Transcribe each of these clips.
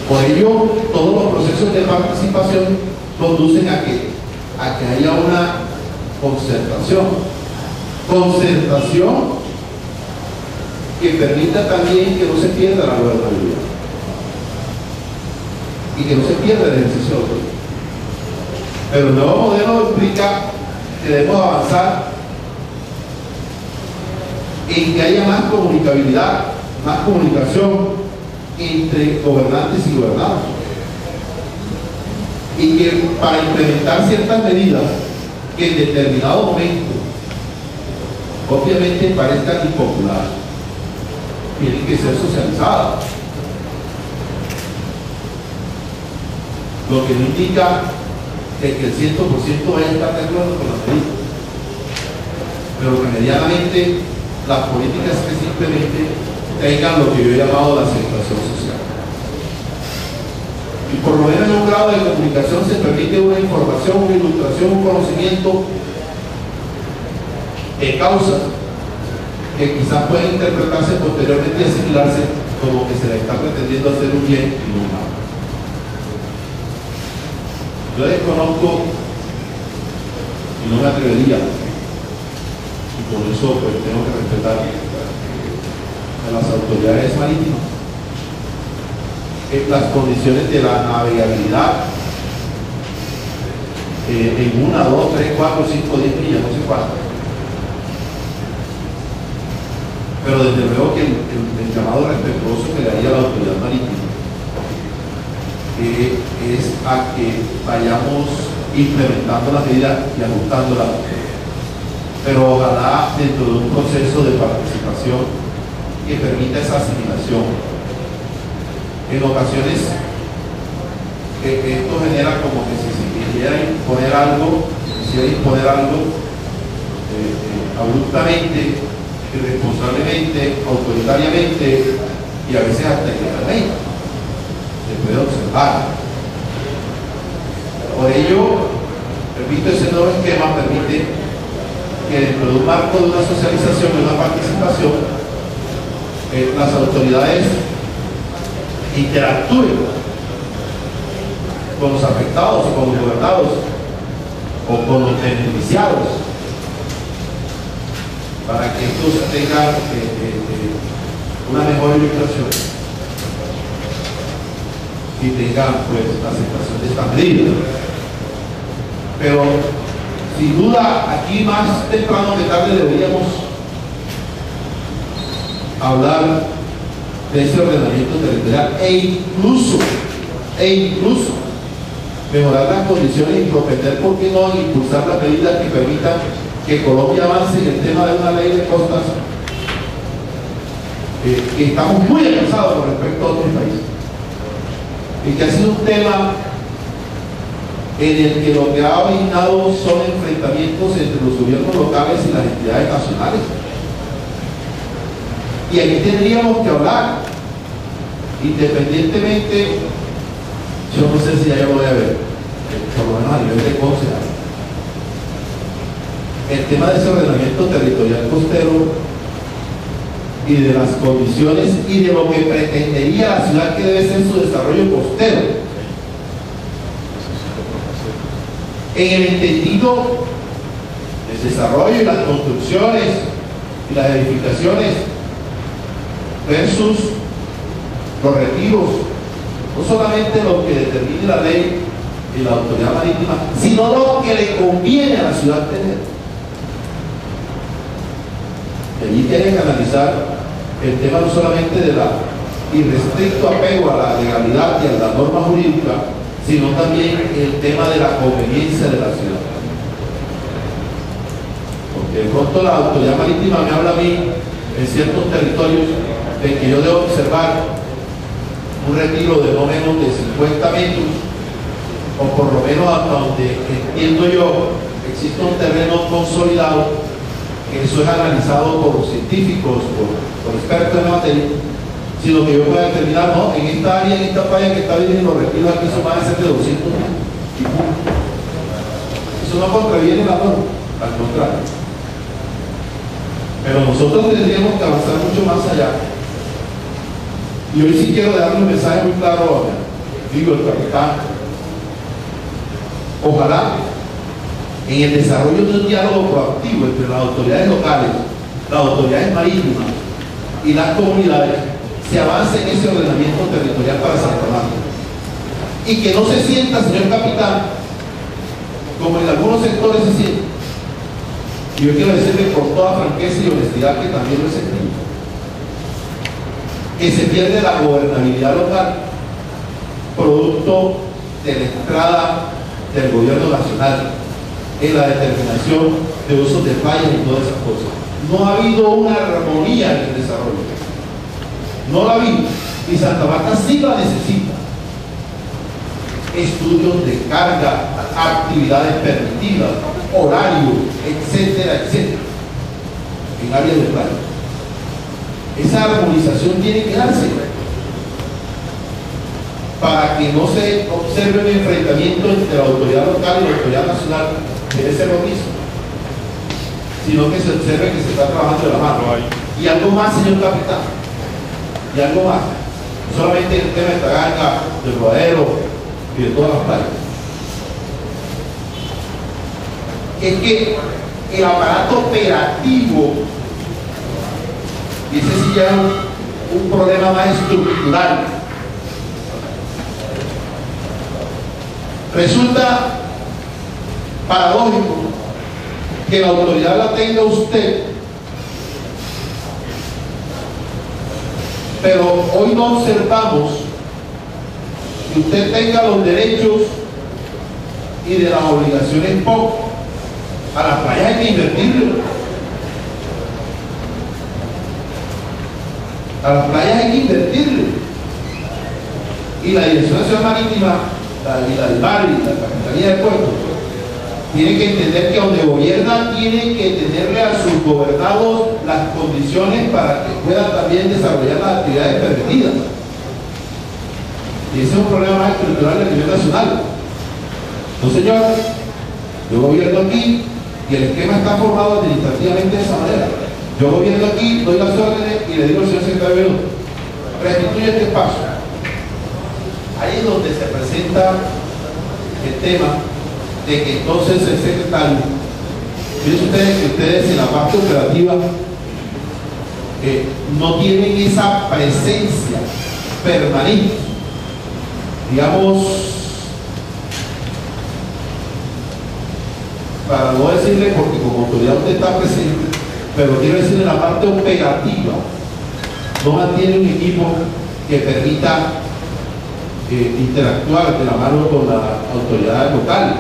Por ello, todos los procesos de participación conducen a que haya una concertación que permita también que no se pierda la gobernabilidad y que no se pierda el ejercicio de autoridad. Pero el nuevo modelo implica que debemos avanzar en que haya más comunicabilidad, más comunicación entre gobernantes y gobernados, y que para implementar ciertas medidas que en determinado momento obviamente parezcan impopulares, tienen que ser socializadas, lo que no indica que el 100% vaya a estar de acuerdo con las medidas, pero que medianamente las políticas que simplemente tengan lo que yo he llamado la aceptación social. Y por lo menos en un grado de comunicación se permite una información, una ilustración, un conocimiento de causa que quizás puede interpretarse posteriormente y asimilarse como que se le está pretendiendo hacer un bien y no un mal. Yo desconozco y no me atrevería, y por eso pues tengo que respetar a las autoridades marítimas, las condiciones de la navegabilidad en 1, 2, 3, 4, 5, 10 millas, no sé cuántas. Pero desde luego que el llamado respetuoso que le haría a la autoridad marítima es a que vayamos implementando las medidas y ajustándolas, pero ojalá dentro de un proceso de participación que permita esa asimilación. En ocasiones esto genera como que si se quisiera imponer algo abruptamente, irresponsablemente, autoritariamente y a veces hasta ilegalmente. Se puede observar. Por ello, repito, ese nuevo esquema permite que dentro de un marco de una socialización y una participación, las autoridades interactúen con los afectados o con los gobernados o con los beneficiados para que estos tengan una mejor ilustración y tengan pues la aceptación de esta medida. Pero sin duda aquí más temprano que tarde deberíamos hablar de ese ordenamiento territorial e incluso mejorar las condiciones y propender, ¿por qué no?, impulsar las medidas que permitan que Colombia avance en el tema de una ley de costas que estamos muy avanzados con respecto a otros países y que ha sido un tema en el que lo que ha originado son enfrentamientos entre los gobiernos locales y las entidades nacionales. Y aquí tendríamos que hablar, independientemente, yo no sé si ya lo voy a ver, por lo menos a nivel de consejo, el tema de ese ordenamiento territorial costero y de las condiciones y de lo que pretendería la ciudad que debe ser su desarrollo costero. En el entendido del desarrollo y las construcciones y las edificaciones versus los retiros, no solamente lo que determine la ley y la autoridad marítima, sino lo que le conviene a la ciudad tener. Y allí tienen que analizar el tema no solamente de la irrestricto apego a la legalidad y a la norma jurídica, sino también el tema de la conveniencia de la ciudad. Porque de pronto la autoridad marítima me habla a mí en ciertos territorios de que yo debo observar un retiro de no menos de 50 metros, o por lo menos hasta donde entiendo yo existe un terreno consolidado, que eso es analizado por los científicos, por expertos en materia, sino que yo pueda determinar, no, en esta área, en esta playa que está bien, los retiros aquí son más de 200 metros. Eso no contraviene la norma, al contrario. Pero nosotros tendríamos que avanzar mucho más allá. Y hoy sí quiero darle un mensaje muy claro digo el capitán, ojalá en el desarrollo de un diálogo proactivo entre las autoridades locales, las autoridades marítimas y las comunidades, se avance en ese ordenamiento territorial para Santa Marta. Y que no se sienta, señor capitán, como en algunos sectores se siente. Y yo quiero decirle con toda franqueza y honestidad que también lo he sentido, que se pierde la gobernabilidad local producto de la entrada del gobierno nacional en la determinación de usos de playas y todas esas cosas. No ha habido una armonía en el desarrollo. No la ha habido. Y Santa Marta sí la necesita. Estudios de carga, actividades permitidas, horarios, etcétera, etcétera, en áreas de playa. Esa armonización tiene que darse para que no se observe un enfrentamiento entre la autoridad local y la autoridad nacional. Debe ser lo mismo, sino que se observe que se está trabajando de la mano. Y algo más, señor capitán, y algo más, no solamente el tema de Taganga, del Rodadero y de todas las playas, es que el aparato operativo, y ese sí ya es un problema más estructural, resulta paradójico que la autoridad la tenga usted, pero hoy no observamos que usted tenga los derechos y de las obligaciones poco. A las playas hay que invertirle. A las playas hay que invertirle. Y la Dirección Nacional Marítima, y la del mar y la Capitanía del Puerto, tiene que entender que donde gobierna tiene que tenerle a sus gobernados las condiciones para que puedan también desarrollar las actividades permitidas. Y ese es un problema más estructural a nivel nacional. No, señor, yo gobierno aquí y el esquema está formado administrativamente de esa manera. Yo gobierno aquí, doy las órdenes y le digo al señor secretario, restituye este espacio. Ahí es donde se presenta el tema de que entonces el secretario, fíjense ustedes que ustedes en la parte operativa no tienen esa presencia permanente, digamos, para no decirle, porque como autoridad usted está presente, pero quiero decirle en la parte operativa, no mantiene un equipo que permita interactuar de la mano con la autoridad local.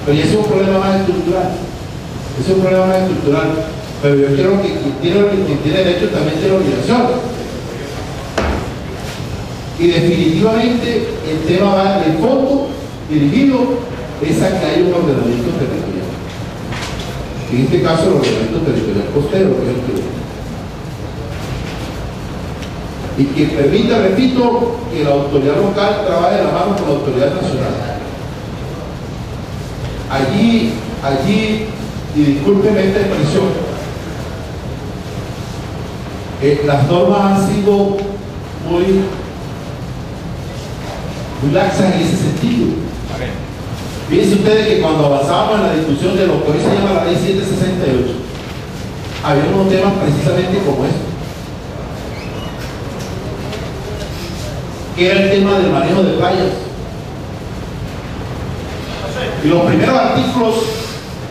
Pero ese es un problema más estructural. Ese es un problema más estructural. Pero yo quiero que quien tiene derecho también tiene obligación. Y definitivamente el tema va en el fondo dirigido es a que haya un ordenamiento territorial. En este caso el ordenamiento territorial costero, que es el que y que permita, repito, que la autoridad local trabaje de la mano con la autoridad nacional. Allí, y discúlpenme esta expresión, las normas han sido muy laxas en ese sentido. Fíjense ustedes que cuando avanzábamos en la discusión de lo que hoy se llama la ley 768, había unos temas precisamente como estos, que era el tema del manejo de playas. Y los primeros artículos,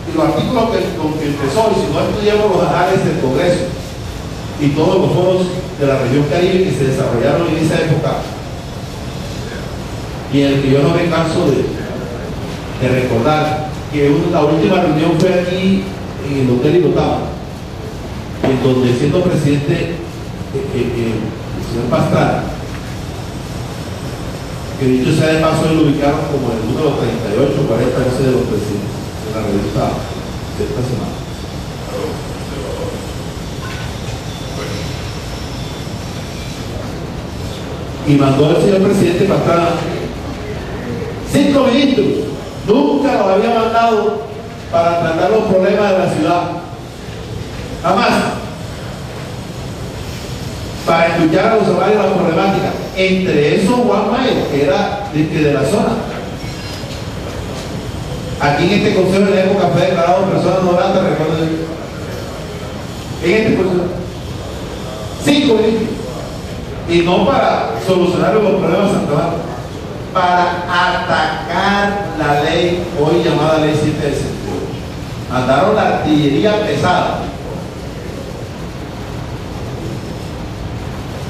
y los artículos con que empezó, y si no estudiamos los anales del Congreso y todos los foros de la región Caribe que se desarrollaron en esa época, y en el que yo no me canso de recordar que la última reunión fue aquí en el Hotel Irotava, en donde siendo presidente el señor Pastrana, que dicho sea de paso, lo ubicaron como el número 38 o 40, no sé, de los presidentes de la revista de esta semana. Y mandó el señor presidente Pastrana 5 ministros, nunca los había mandado para tratar los problemas de la ciudad, jamás, para escuchar a los usuarios las problemáticas. entre esos Juan Mayo, que era de la zona. Aquí en este consejo de la época fue declarado persona no grata, recuerden. En este consejo 5 ministros, y no para solucionar los problemas de Santa Marta, para atacar la ley hoy llamada ley 768. Mandaron la artillería pesada,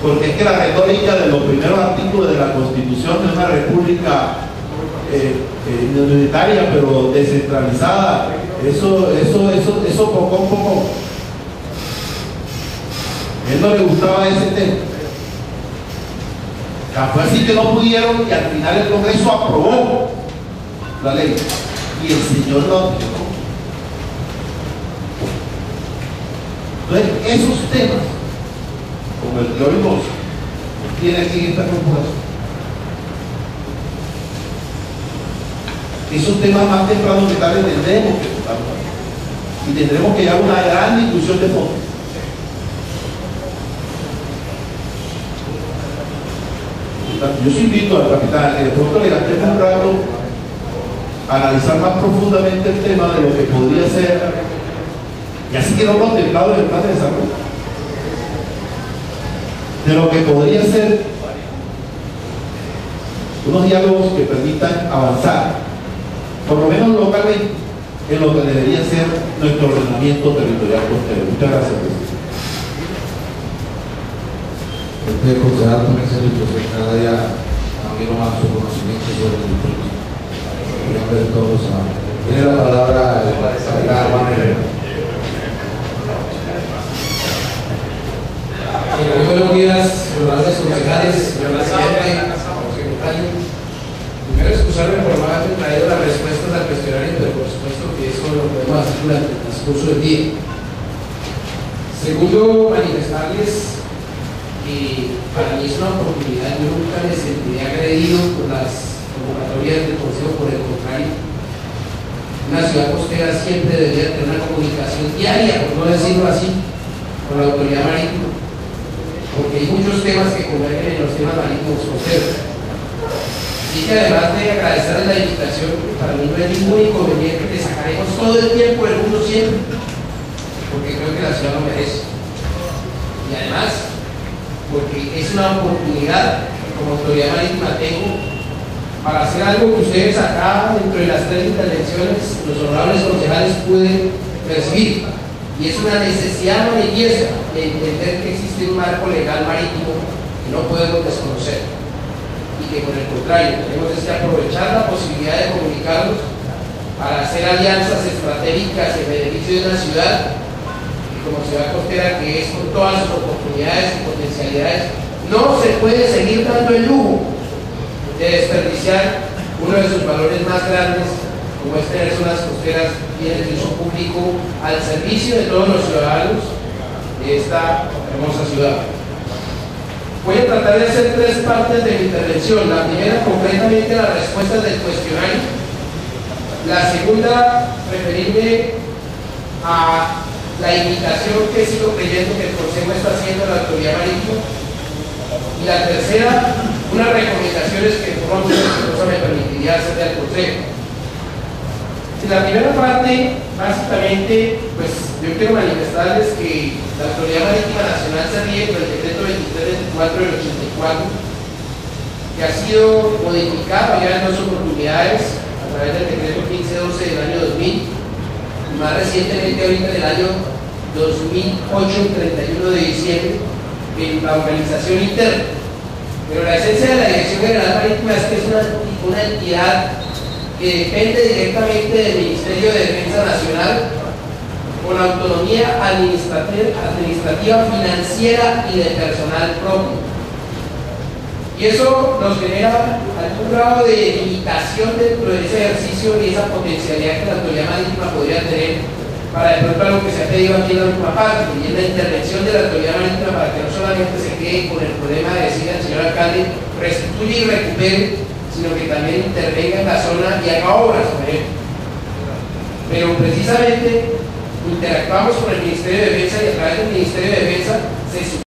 porque es que la retórica de los primeros artículos de la Constitución de una república unitaria pero descentralizada, eso poco a poco. A él no le gustaba ese tema. Fue así que no pudieron, y al final el Congreso aprobó la ley y el señor lo aplicó. Entonces, esos temas, como el que hoy nos tiene aquí en esta corporación, esos temas más tempranos que tal tendremos que tocar y tendremos que llevar una gran discusión de fondo. Yo sí invito al capitán que de pronto le gastemos un rato a analizar más profundamente el tema de lo que podría ser, y así quedó contemplado en el plan de desarrollo, de lo que podría ser unos diálogos que permitan avanzar, por lo menos localmente, en lo que debería ser nuestro ordenamiento territorial costero. Muchas gracias, presidente. Este concejal también se dice cada día también más su conocimiento sobre el distrito. En nombre de todos, tiene la palabra el capitán Juan Herrera. Buenos días, honorables concejales, señor presidente, señor secretario. Primero, excusarme por no haber traído las respuestas al cuestionario, pero por supuesto que eso lo podemos hacer durante el transcurso del día. Segundo, manifestarles que para mí es una oportunidad. Yo nunca me sentiría agredido por las convocatorias del Consejo, por el contrario. Una ciudad costera siempre debería tener una comunicación diaria, por no decirlo así, con la autoridad marítima, porque hay muchos temas que convergen en los temas marítimos costeros. Así que además de agradecerles la invitación, para mí no hay ningún inconveniente que sacaremos todo el tiempo del mundo siempre, porque creo que la ciudad lo merece. Y además, porque es una oportunidad que como autoridad marítima tengo para hacer algo que ustedes acá, dentro de las 3 intervenciones, los honorables concejales pueden percibir, y es una necesidad manifiesta de entender que existe un marco legal marítimo que no podemos desconocer, y que por el contrario tenemos que aprovechar la posibilidad de comunicarnos para hacer alianzas estratégicas en beneficio de una ciudad como ciudad costera, que es con todas sus oportunidades y potencialidades. No se puede seguir dando el lujo de desperdiciar uno de sus valores más grandes, como es tener zonas costeras bienes de uso público al servicio de todos los ciudadanos de esta hermosa ciudad. Voy a tratar de hacer 3 partes de mi intervención. La primera, concretamente, las respuestas del cuestionario. La segunda, referirme a la invitación que sigo creyendo que el Consejo está haciendo a la autoridad marítima. Y la tercera, unas recomendaciones que pronto me permitiría hacer al Consejo. En la primera parte, básicamente, pues yo quiero manifestarles que la Autoridad Marítima Nacional se rige por el decreto 2324 del 84, que ha sido modificado ya en 2 oportunidades a través del decreto 1512 del año 2000, y más recientemente ahorita en el año 2008, el 31 de diciembre, en la organización interna. Pero la esencia de la Dirección General Marítima es que es una entidad que depende directamente del Ministerio de Defensa Nacional, con autonomía administrativa, financiera y de personal propio. Y eso nos genera algún grado de limitación dentro de ese ejercicio y esa potencialidad que la autoridad marítima podría tener para de pronto algo que se ha pedido aquí en la última parte, y es la intervención de la autoridad marítima para que no solamente se quede con el problema de decir al señor alcalde restituye y recupere, sino que también intervenga en la zona y haga obras, por ejemplo. Pero precisamente interactuamos con el Ministerio de Defensa, y a través del Ministerio de Defensa se